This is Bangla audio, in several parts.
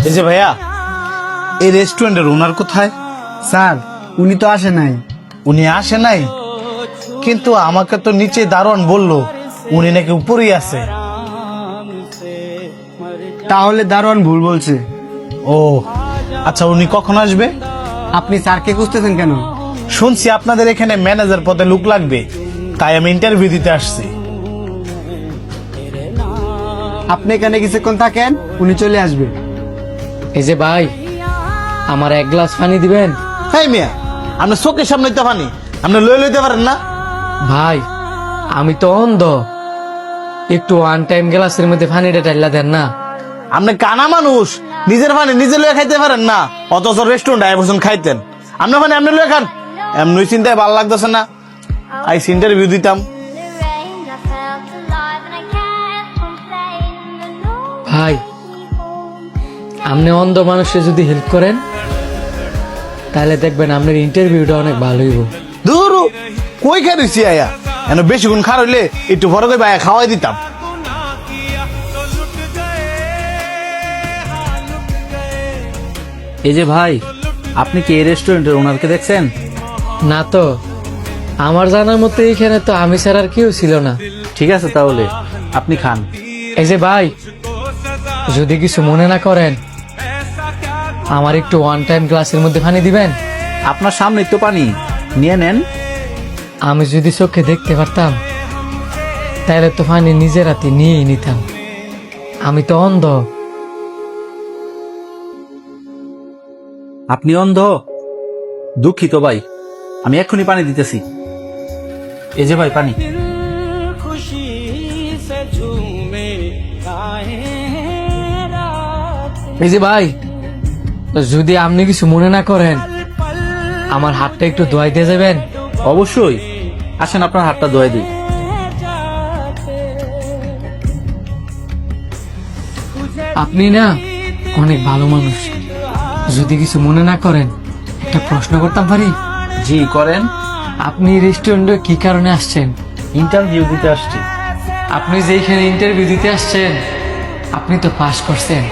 এই যে ভাইয়া, এই রেস্টুরেন্টের ওনার কোথায়? স্যার উনি তো আসে নাই। উনি আসে নাই, কিন্তু আমাকে তো নিচে দারোয়ান বললো উনি নাকি উপরেই আছে। তাহলে দারোয়ান ভুল বলছে। ও আচ্ছা, উনি কখন আসবে? আপনি স্যারকে খুঁজতেছেন কেন? শুনছি আপনাদের এখানে ম্যানেজার পদে লোক লাগবে, তাই আমি ইন্টারভিউ দিতে আসছি। আপনি এখানে কিছুক্ষণ থাকেন, উনি চলে আসবে। এই যে ভাই, আমার এক গ্লাস পানি দিবেন? হ্যাঁ মিয়া, আপনার চোখের সামনে তো পানি, আপনি লইতে পারেন না? ভাই আমি তো অন্ধ, একটু ওয়ান টাইম গ্লাসের মধ্যে পানিটা ঢাইলা দেন না। আপনি কানা মানুষ, নিজের পানি নিজে লয়ে খাইতে পারেন না, অথচ রেস্টুরেন্ট আয় বসুন খাইতেন। আপনার পানি আপনি লয়ে খান, এমনি চিন্তায় ভালো লাগতেছে না। আই ইন্টারভিউ দিতাম। ভাই আপনি অন্ধ মানুষে যদি হেল্প করেন তাহলে দেখবেন আপনার ইন্টারভিউটা অনেক ভালো হইব। দূর কই খাইছি আয়া, এন বেশি গুণ খার হইলে একটু বড় করে আয়া খাওয়াই দিতাম। এই যে ভাই, আপনি কি এই রেস্টুরেন্টের ওনারকে দেখছেন? না তো, আমার জানার মতো এখানে তো আমি ছাড়া আর কেউ ছিল না। ঠিক আছে, তাহলে আপনি খান। এই যে ভাই, যদি কিছু মনে না করেন আমার একটু ওয়ান টাইম গ্লাসের মধ্যে পানি দিবেন? আপনার সামনে তো পানি, নিয়ে নেন। আমি যদি চোখে দেখতে পারতাম তাহলে তো পানি নিজের হাতে নিয়েই নিতাম, আমি তো অন্ধ। আপনি অন্ধ? দুঃখিত ভাই, আমি এক্ষুনি পানি দিতেছি। এই যে ভাই পানি। এই যে ভাই, যদি আপনি কিছু মনে না করেন আমার হাতটা একটু ধোয়াই দিয়ে যাবেন? অবশ্যই, আসেন আপনার হাতটা ধোয়াই দিই। আপনি না অনেক ভালো মানুষ, যদি কিছু মনে না করেন একটা প্রশ্ন করতাম পারি? জি করেন। আপনি রেস্টুরেন্টে কি কারণে আসছেন? ইন্টারভিউ দিতে আসছি। আপনি যেখানে ইন্টারভিউ দিতে আসছেন আপনি তো পাস করছেন।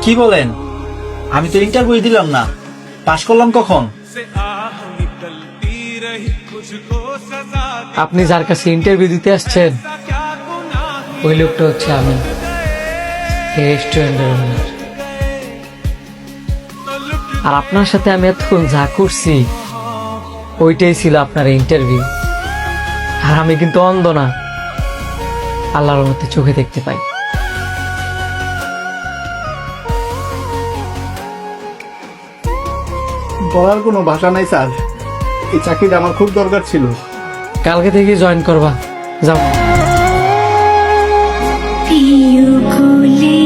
কি বলেন? আমি তো ইন্টারভিউ দিলাম না, পাশ করলাম কখন? আপনি যার কাছে ইন্টারভিউ দিতে আসছেন ওই লোকটা হচ্ছে আমি, এই রেস্টুরেন্টের ওনার। আর আপনার সাথে আমি এতক্ষণ যা করছি ওইটাই ছিল আপনার ইন্টারভিউ। আর আমি কিন্তু অন্ধ না, আল্লাহর মধ্যে চোখে দেখতে পাই। বলার কোনো ভাষা নাই স্যার, এই চাকরিটা আমার খুব দরকার ছিল। কালকে থেকে জয়েন করবা, যাও। প্রিয় কোলে